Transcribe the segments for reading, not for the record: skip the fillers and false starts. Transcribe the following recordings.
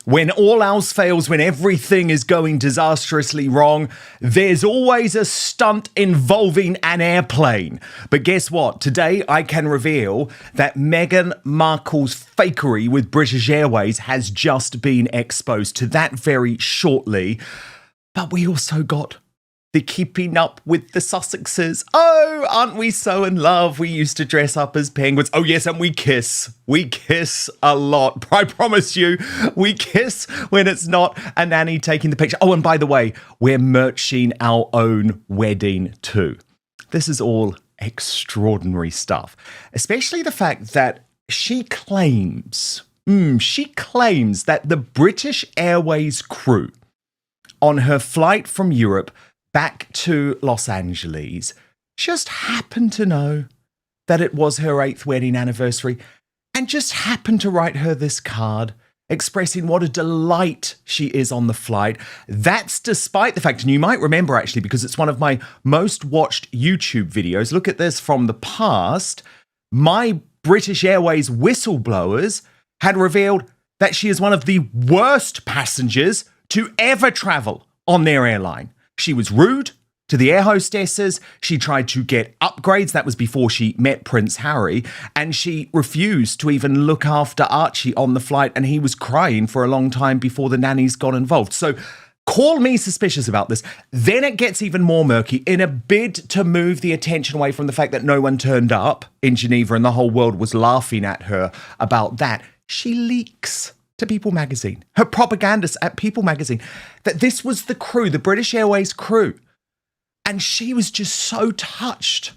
When all else fails, when everything is going disastrously wrong, there's always a stunt involving an airplane. But guess what? Today I can reveal that Meghan Markle's fakery with British Airways has just been exposed. To that very shortly. But we also got the keeping up with the Sussexes. Oh, aren't we so in love? We used to dress up as penguins. Oh, yes, and we kiss. We kiss a lot. I promise you, we kiss when it's not a nanny taking the picture. Oh, and by the way, we're merching our own wedding too. This is all extraordinary stuff, especially the fact that she claims that the British Airways crew on her flight from Europe back to Los Angeles just happened to know that it was her 8th wedding anniversary and just happened to write her this card expressing what a delight she is on the flight. That's despite the fact, and you might remember actually, because it's one of my most watched YouTube videos. Look at this from the past. My British Airways whistleblowers had revealed that she is one of the worst passengers to ever travel on their airline. She was rude to the air hostesses. She tried to get upgrades. That was before she met Prince Harry. And she refused to even look after Archie on the flight. And he was crying for a long time before the nannies got involved. So call me suspicious about this. Then it gets even more murky. In a bid to move the attention away from the fact that no one turned up in Geneva and the whole world was laughing at her about that, she leaks to People magazine, her propagandists at People magazine, that this was the crew, the British Airways crew. And she was just so touched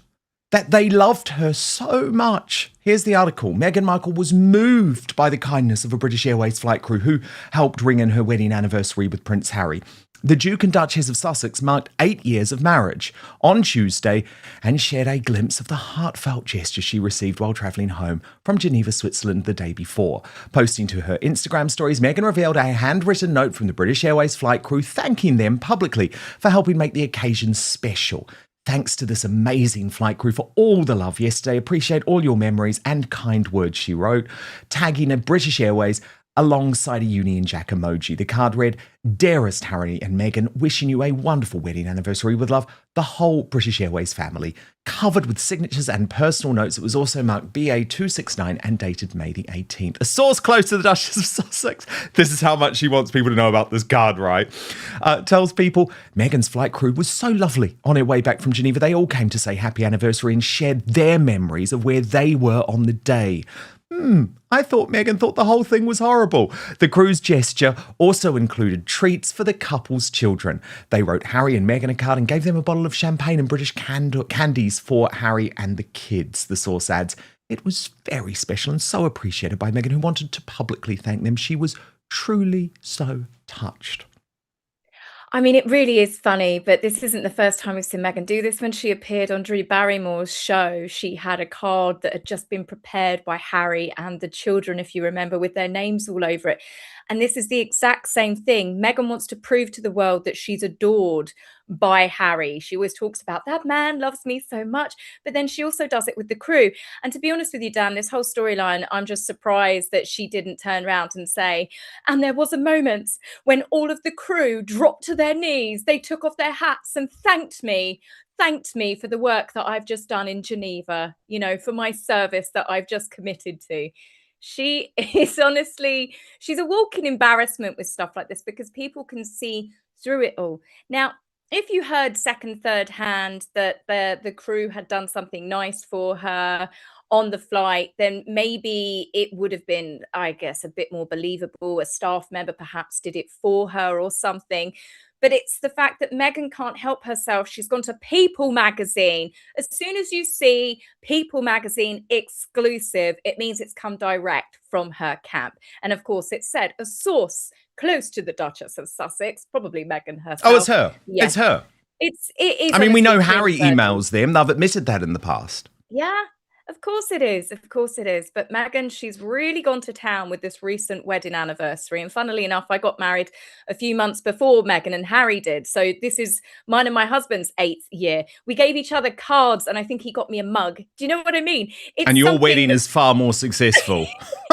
that they loved her so much. Here's the article. Meghan Markle was moved by the kindness of a British Airways flight crew who helped ring in her wedding anniversary with Prince Harry. The Duke and Duchess of Sussex marked 8 years of marriage on Tuesday and shared a glimpse of the heartfelt gesture she received while travelling home from Geneva, Switzerland the day before. Posting to her Instagram stories, Meghan revealed a handwritten note from the British Airways flight crew thanking them publicly for helping make the occasion special. Thanks to this amazing flight crew for all the love yesterday. Appreciate all your memories and kind words, she wrote, tagging a British Airways alongside a Union Jack emoji. The card read, "Dearest Harry and Meghan, wishing you a wonderful wedding anniversary with love, the whole British Airways family." Covered with signatures and personal notes, it was also marked BA269 and dated May the 18th. A source close to the Duchess of Sussex, this is how much she wants people to know about this card, right? Tells People, Meghan's flight crew was so lovely on her way back from Geneva. They all came to say happy anniversary and shared their memories of where they were on the day. I thought Meghan thought the whole thing was horrible. The crew's gesture also included treats for the couple's children. They wrote Harry and Meghan a card and gave them a bottle of champagne and British candies for Harry and the kids. The source adds, it was very special and so appreciated by Meghan, who wanted to publicly thank them. She was truly so touched. I mean, it really is funny, but this isn't the first time we've seen Meghan do this. When she appeared on Drew Barrymore's show, she had a card that had just been prepared by Harry and the children, if you remember, with their names all over it. And this is the exact same thing. Meghan wants to prove to the world that she's adored by Harry. She always talks about that man loves me so much, but then she also does it with the crew. And to be honest with you, Dan, this whole storyline, I'm just surprised that she didn't turn around and say, and there was a moment when all of the crew dropped to their knees, they took off their hats and thanked me for the work that I've just done in Geneva, you know, for my service that I've just committed to. She is honestly, she's a walking embarrassment with stuff like this because people can see through it all. Now, if you heard second, third hand that the crew had done something nice for her on the flight, then maybe it would have been, I guess, a bit more believable. A staff member perhaps did it for her or something. But it's the fact that Meghan can't help herself. She's gone to People magazine. As soon as you see People magazine exclusive, it means it's come direct from her camp. And of course, it said a source close to the Duchess of Sussex, probably Meghan herself. Oh, it's her. Yeah. It's her. It is. I mean, we know honestly Harry cringeworthy. emails them. They've admitted that in the past. Yeah, of course it is. Of course it is. But Meghan, she's really gone to town with this recent wedding anniversary. And funnily enough, I got married a few months before Meghan and Harry did. So this is mine and my husband's 8th year. We gave each other cards and I think he got me a mug. Do you know what I mean? It's And your something wedding that- is far more successful.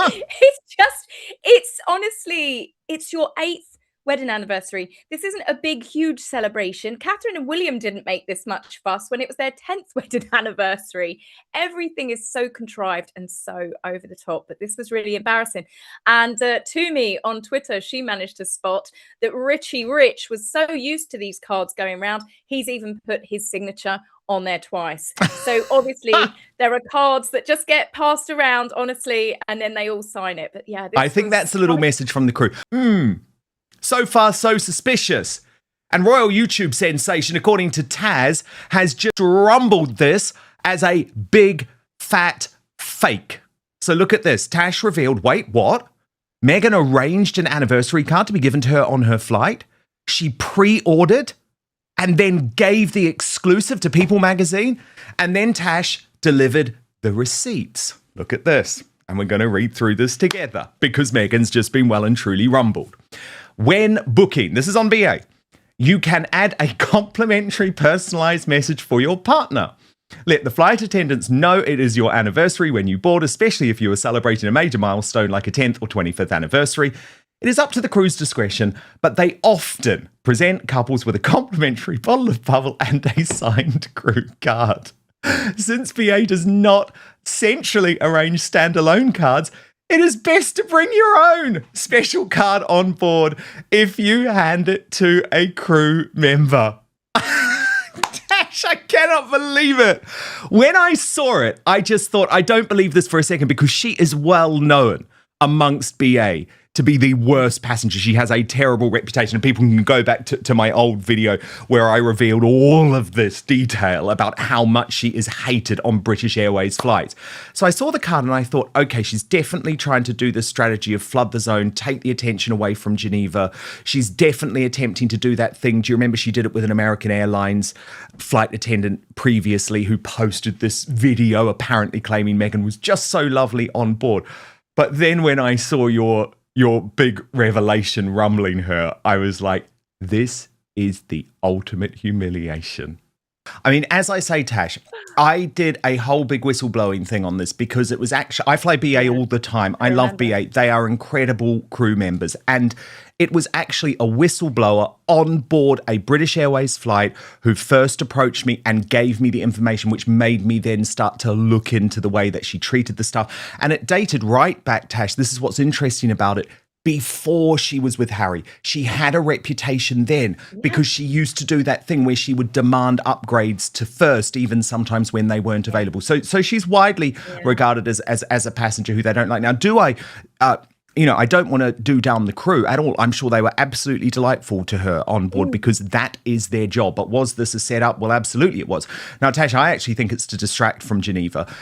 It's just it's honestly, it's your 8th wedding anniversary. This isn't a big, huge celebration. Catherine and William didn't make this much fuss when it was their 10th wedding anniversary. Everything is so contrived and so over the top, but this was really embarrassing. And Toomey on Twitter, she managed to spot that Richie Rich was so used to these cards going round, he's even put his signature on there twice. So obviously there are cards that just get passed around, honestly, and then they all sign it. But yeah, I think that's a little message from the crew. So far, so suspicious. And Royal YouTube sensation, according to Taz, has just rumbled this as a big, fat fake. So look at this. Tash revealed, wait, what? Meghan arranged an anniversary card to be given to her on her flight. She pre-ordered and then gave the exclusive to People magazine. And then Tash delivered the receipts. Look at this. And we're going to read through this together because Meghan's just been well and truly rumbled. When booking, this is on BA, you can add a complimentary personalized message for your partner. Let the flight attendants know it is your anniversary when you board, especially if you are celebrating a major milestone like a 10th or 25th anniversary. It is up to the crew's discretion, but they often present couples with a complimentary bottle of bubble and a signed crew card. Since BA does not centrally arrange standalone cards, it is best to bring your own special card on board if you hand it to a crew member. Tash, I cannot believe it. When I saw it, I just thought, I don't believe this for a second because she is well known amongst BA to be the worst passenger. She has a terrible reputation, and people can go back to my old video where I revealed all of this detail about how much she is hated on British Airways flights. So I saw the card and I thought, okay, she's definitely trying to do this strategy of flood the zone, take the attention away from Geneva. She's definitely attempting to do that thing. Do you remember she did it with an American Airlines flight attendant previously who posted this video apparently claiming Meghan was just so lovely on board? But then when I saw your big revelation rumbling her, I was like, this is the ultimate humiliation. I mean, as I say, Tash, I did a whole big whistleblowing thing on this because it was actually, I fly BA all the time. I love BA. They are incredible crew members. And it was actually a whistleblower on board a British Airways flight who first approached me and gave me the information, which made me then start to look into the way that she treated the stuff. And it dated right back, Tash. This is what's interesting about it. Before she was with Harry, she had a reputation then because she used to do that thing where she would demand upgrades to first, even sometimes when they weren't available. So she's widely regarded as a passenger who they don't like. Now, do I I don't want to do down the crew at all. I'm sure they were absolutely delightful to her on board because that is their job. But was this a setup? Well, absolutely it was. Now, Tash, I actually think it's to distract from Geneva.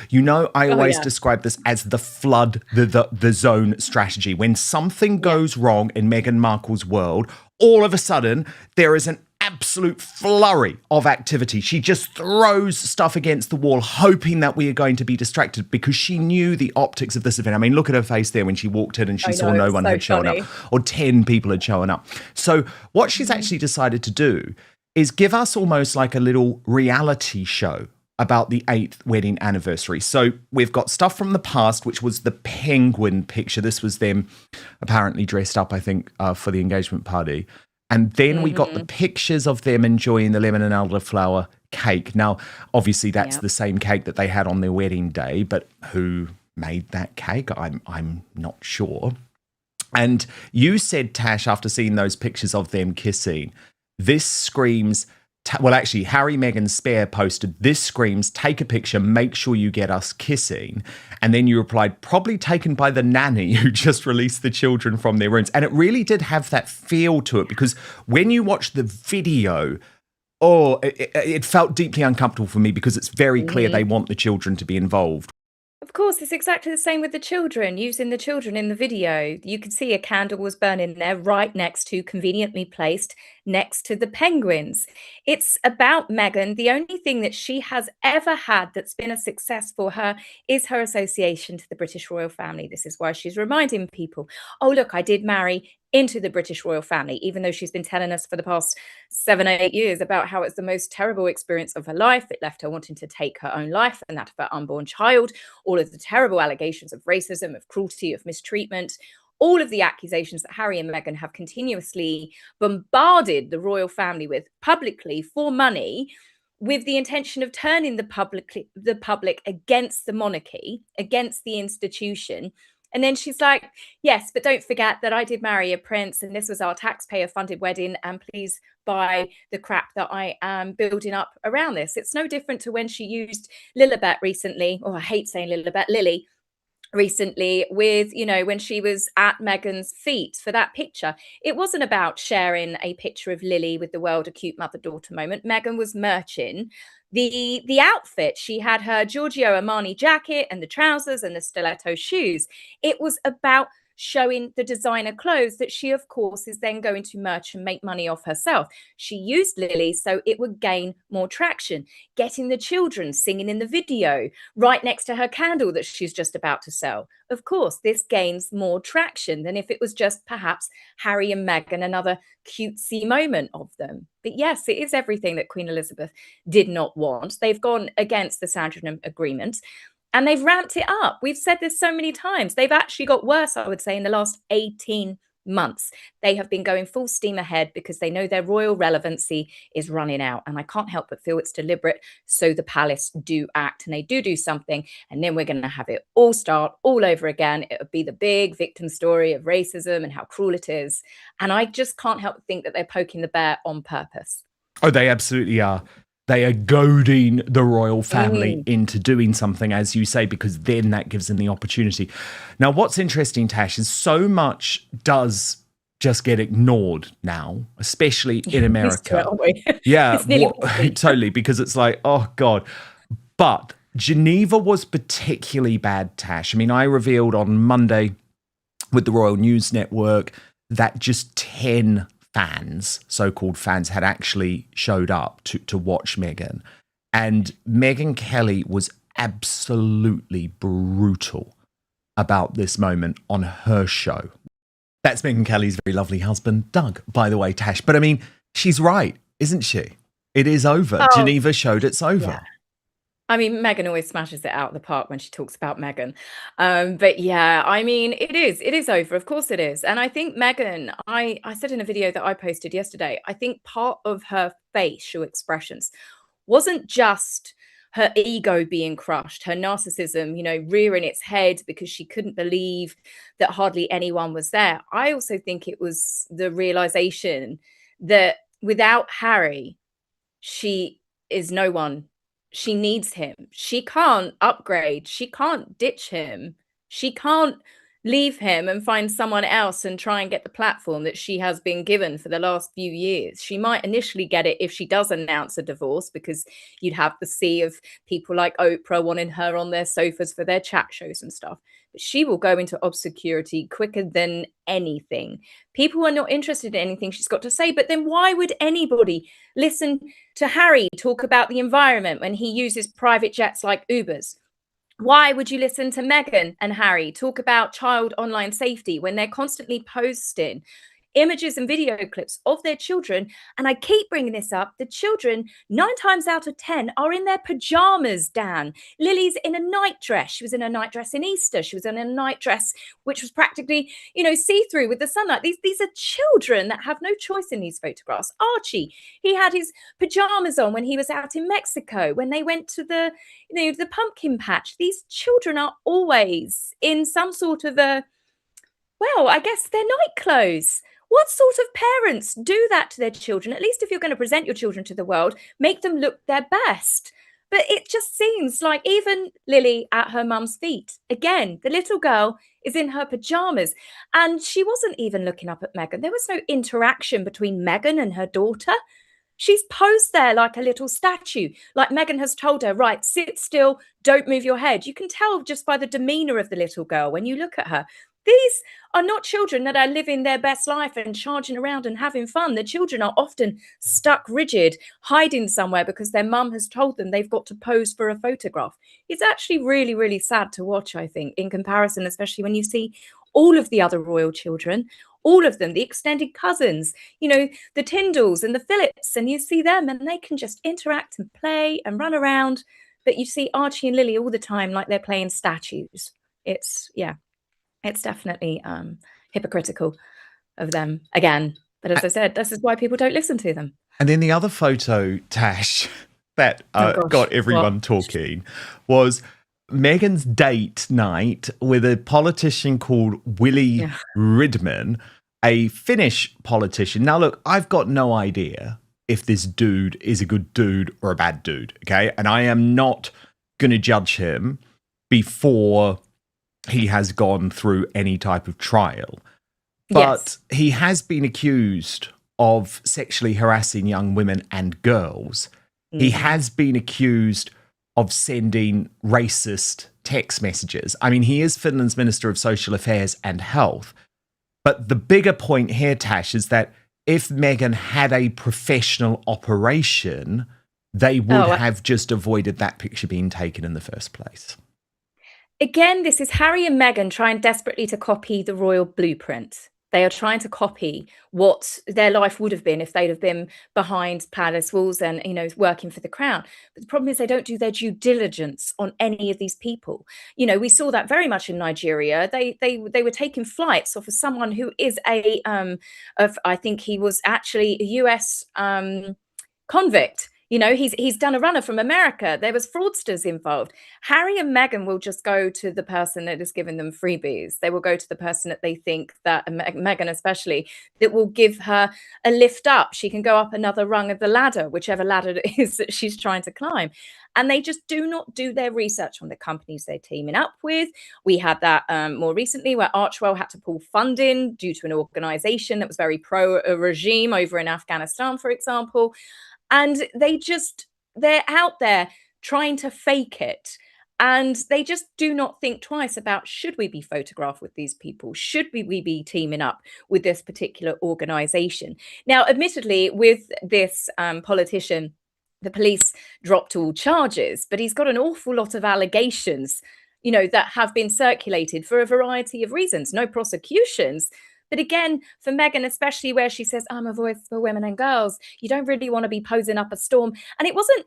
I always describe this as the flood, the zone strategy. When something goes wrong in Meghan Markle's world, all of a sudden there is an absolute flurry of activity. She just throws stuff against the wall, hoping that we are going to be distracted because she knew the optics of this event. I mean, look at her face there when she walked in and she saw no one had shown up, or 10 people had shown up. So what she's actually decided to do is give us almost like a little reality show about the 8th wedding anniversary. So we've got stuff from the past, which was the penguin picture. This was them apparently dressed up, I think, for the engagement party. And then we got the pictures of them enjoying the lemon and elderflower cake. Now, obviously, that's the same cake that they had on their wedding day, but who made that cake? I'm not sure. And you said, Tash, after seeing those pictures of them kissing, this screams... Well, actually, Harry Meghan Spare posted, this screams, take a picture, make sure you get us kissing. And then you replied, probably taken by the nanny who just released the children from their rooms. And it really did have that feel to it because when you watch the video, it felt deeply uncomfortable for me because it's very clear they want the children to be involved. Of course, it's exactly the same with the children, using the children in the video. You could see a candle was burning there right next to, conveniently placed, next to the penguins. It's about Meghan. The only thing that she has ever had that's been a success for her is her association to the British royal family. This is why she's reminding people, oh, look, I did marry into the British royal family, even though she's been telling us for the past 7 or 8 years about how it's the most terrible experience of her life. It left her wanting to take her own life and that of her unborn child. All of the terrible allegations of racism, of cruelty, of mistreatment, all of the accusations that Harry and Meghan have continuously bombarded the royal family with publicly for money, with the intention of turning the public against the monarchy, against the institution. And then she's like, yes, but don't forget that I did marry a prince and this was our taxpayer funded wedding. And please buy the crap that I am building up around this. It's no different to when she used Lilibet recently. Oh, I hate saying Lilibet, Lily recently with, when she was at Meghan's feet for that picture. It wasn't about sharing a picture of Lily with the world, a cute mother-daughter moment. Meghan was merching the outfit. She had her Giorgio Armani jacket and the trousers and the stiletto shoes. It was about showing the designer clothes that she, of course, is then going to merch and make money off herself. She used Lily so it would gain more traction, getting the children singing in the video right next to her candle that she's just about to sell. Of course, this gains more traction than if it was just perhaps Harry and Meghan, another cutesy moment of them. But yes, it is everything that Queen Elizabeth did not want. They've gone against the Sandringham Agreement. And they've ramped it up. We've said this so many times. They've actually got worse, I would say, in the last 18 months. They have been going full steam ahead because they know their royal relevancy is running out. And I can't help but feel it's deliberate. So the palace do act and they do something. And then we're going to have it all start all over again. It would be the big victim story of racism and how cruel it is. And I just can't help but think that they're poking the bear on purpose. Oh, they absolutely are. They are goading the royal family into doing something, as you say, because then that gives them the opportunity. Now, what's interesting, Tash, is so much does just get ignored now, especially in America. Yeah, totally, because it's like, oh, God. But Geneva was particularly bad, Tash. I mean, I revealed on Monday with the Royal News Network that just 10 fans, so-called fans, had actually showed up to watch Meghan. And Meghan Kelly was absolutely brutal about this moment on her show. That's Meghan Kelly's very lovely husband, Doug, by the way, Tash. But I mean, she's right, isn't she? It is over. Oh, Geneva showed it's over. Yeah. I mean, Meghan always smashes it out of the park when she talks about Meghan. But yeah, I mean, it is over. Of course it is. And I think Meghan, I said in a video that I posted yesterday, I think part of her facial expressions wasn't just her ego being crushed, her narcissism, rearing its head because she couldn't believe that hardly anyone was there. I also think it was the realization that without Harry, she is no one. She needs him. She can't upgrade. She can't ditch him. She can't leave him and find someone else and try and get the platform that she has been given for the last few years. She might initially get it if she does announce a divorce, because you'd have the sea of people like Oprah wanting her on their sofas for their chat shows and stuff. But she will go into obscurity quicker than anything. People are not interested in anything she's got to say. But then why would anybody listen to Harry talk about the environment when he uses private jets like Ubers? Why would you listen to Meghan and Harry talk about child online safety when they're constantly posting images and video clips of their children? And I keep bringing this up. The children, 9 times out of 10, are in their pajamas, Dan. Lily's in a nightdress. She was in a nightdress in Easter. She was in a nightdress which was practically, see-through with the sunlight. These are children that have no choice in these photographs. Archie, he had his pajamas on when he was out in Mexico, when they went to the pumpkin patch. These children are always in some sort of I guess they're night clothes. What sort of parents do that to their children? At least if you're going to present your children to the world, make them look their best. But it just seems like even Lily at her mum's feet, again, the little girl is in her pajamas and she wasn't even looking up at Meghan. There was no interaction between Meghan and her daughter. She's posed there like a little statue, like Meghan has told her, right, sit still, don't move your head. You can tell just by the demeanor of the little girl when you look at her. These are not children that are living their best life and charging around and having fun. The children are often stuck rigid, hiding somewhere because their mum has told them they've got to pose for a photograph. It's actually really, really sad to watch, I think, in comparison, especially when you see all of the other royal children, all of them, the extended cousins, the Tyndalls and the Phillips, and you see them and they can just interact and play and run around. But you see Archie and Lily all the time like they're playing statues. It's definitely hypocritical of them again. But as I said, this is why people don't listen to them. And then the other photo, Tash, that got everyone talking was Meghan's date night with a politician called Willie Ridman, a Finnish politician. Now, look, I've got no idea if this dude is a good dude or a bad dude, okay? And I am not going to judge him before he has gone through any type of trial. But he has been accused of sexually harassing young women and girls. He has been accused of sending racist text messages. I mean, he is Finland's Minister of Social Affairs and Health. But the bigger point here, Tash, is that if Meghan had a professional operation, they would have just avoided that picture being taken in the first place. Again, this is Harry and Meghan trying desperately to copy the royal blueprint. They are trying to copy what their life would have been if they'd have been behind palace walls and, working for the crown. But the problem is they don't do their due diligence on any of these people. We saw that very much in Nigeria. They were taking flights off of someone who is I think he was actually a US convict. He's done a runner from America. There was fraudsters involved. Harry and Meghan will just go to the person that has given them freebies. They will go to the person that they think that, Meghan especially, that will give her a lift up. She can go up another rung of the ladder, whichever ladder it is that she's trying to climb. And they just do not do their research on the companies they're teaming up with. We had that more recently where Archewell had to pull funding due to an organization that was very pro-regime over in Afghanistan, for example. And they're out there trying to fake it. And they just do not think twice about, should we be photographed with these people? Should we be teaming up with this particular organization? Now, admittedly, with this politician, the police dropped all charges, but he's got an awful lot of allegations, that have been circulated for a variety of reasons. No prosecutions. But again, for Meghan, especially where she says, I'm a voice for women and girls, you don't really want to be posing up a storm. And it wasn't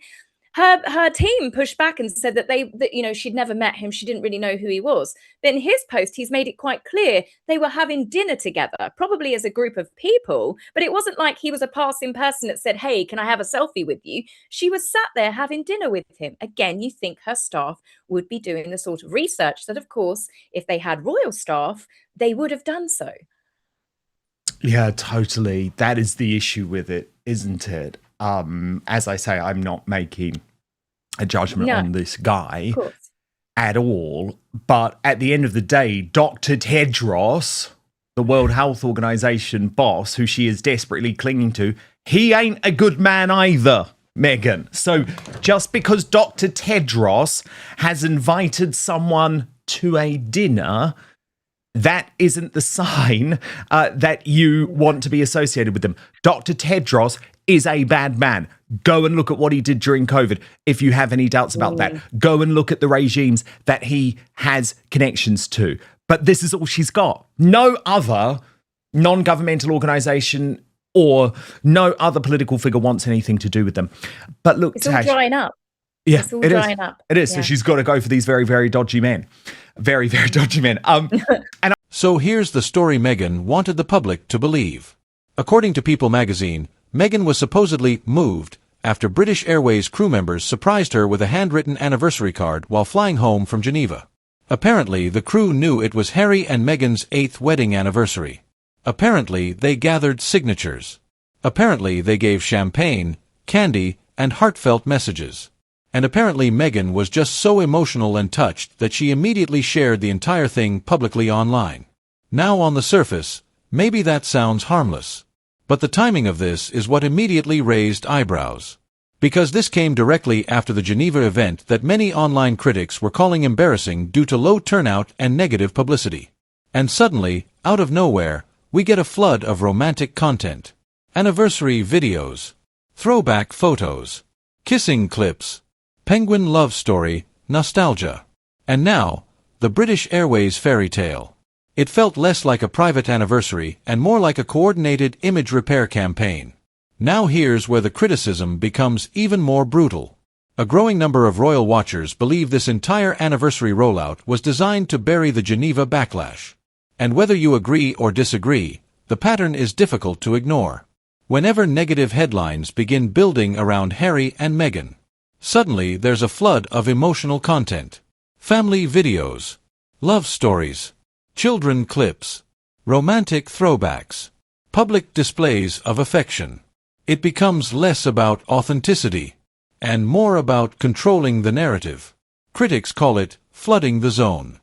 her team pushed back and said that she'd never met him. She didn't really know who he was. But in his post, he's made it quite clear they were having dinner together, probably as a group of people. But it wasn't like he was a passing person that said, hey, can I have a selfie with you? She was sat there having dinner with him. Again, you think her staff would be doing the sort of research that, of course, if they had royal staff, they would have done so. Yeah, totally. That is the issue with it, isn't it? As I say, I'm not making a judgment on this guy at all. But at the end of the day, Dr. Tedros, the World Health Organization boss, who she is desperately clinging to, he ain't a good man either, Meghan. So just because Dr. Tedros has invited someone to a dinner, that isn't the sign that you want to be associated with them. Dr. Tedros is a bad man. Go and look at what he did during COVID. If you have any doubts about that, go and look at the regimes that he has connections to. But this is all she's got. No other non-governmental organization or no other political figure wants anything to do with them. But look, it's all drying up. Yeah, it's all drying up. It is. Yeah. So she's got to go for these very, very dodgy men. Very, very dodgy men. So here's the story Meghan wanted the public to believe. According to People magazine, Meghan was supposedly moved after British Airways crew members surprised her with a handwritten anniversary card while flying home from Geneva. Apparently, the crew knew it was Harry and Meghan's 8th wedding anniversary. Apparently, they gathered signatures. Apparently, they gave champagne, candy, and heartfelt messages. And apparently Meghan was just so emotional and touched that she immediately shared the entire thing publicly online. Now on the surface, maybe that sounds harmless. But the timing of this is what immediately raised eyebrows. Because this came directly after the Geneva event that many online critics were calling embarrassing due to low turnout and negative publicity. And suddenly, out of nowhere, we get a flood of romantic content. Anniversary videos, throwback photos, kissing clips, penguin love story, nostalgia. And now, the British Airways fairy tale. It felt less like a private anniversary and more like a coordinated image repair campaign. Now here's where the criticism becomes even more brutal. A growing number of royal watchers believe this entire anniversary rollout was designed to bury the Geneva backlash. And whether you agree or disagree, the pattern is difficult to ignore. Whenever negative headlines begin building around Harry and Meghan, suddenly there's a flood of emotional content. Family videos, love stories, children clips, romantic throwbacks, public displays of affection. It becomes less about authenticity and more about controlling the narrative. Critics call it flooding the zone.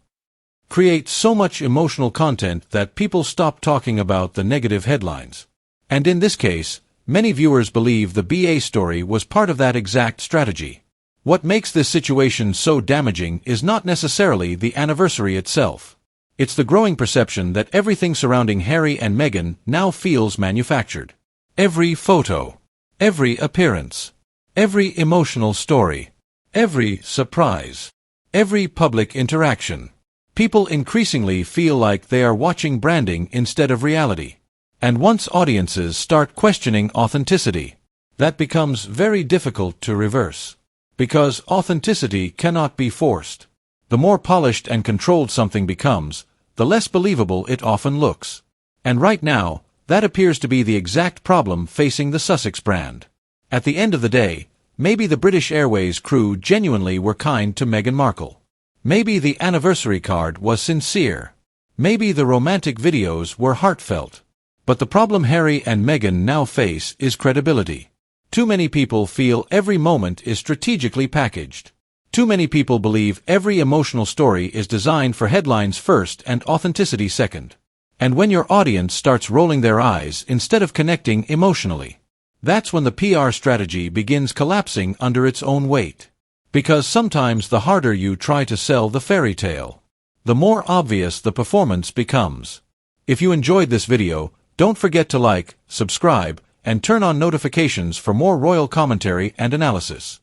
Create so much emotional content that people stop talking about the negative headlines. And in this case, many viewers believe the BA story was part of that exact strategy. What makes this situation so damaging is not necessarily the anniversary itself. It's the growing perception that everything surrounding Harry and Meghan now feels manufactured. Every photo, every appearance, every emotional story, every surprise, every public interaction. People increasingly feel like they are watching branding instead of reality. And once audiences start questioning authenticity, that becomes very difficult to reverse. Because authenticity cannot be forced. The more polished and controlled something becomes, the less believable it often looks. And right now, that appears to be the exact problem facing the Sussex brand. At the end of the day, maybe the British Airways crew genuinely were kind to Meghan Markle. Maybe the anniversary card was sincere. Maybe the romantic videos were heartfelt. But the problem Harry and Meghan now face is credibility. Too many people feel every moment is strategically packaged. Too many people believe every emotional story is designed for headlines first and authenticity second. And when your audience starts rolling their eyes instead of connecting emotionally, that's when the PR strategy begins collapsing under its own weight. Because sometimes the harder you try to sell the fairy tale, the more obvious the performance becomes. If you enjoyed this video, don't forget to like, subscribe, and turn on notifications for more royal commentary and analysis.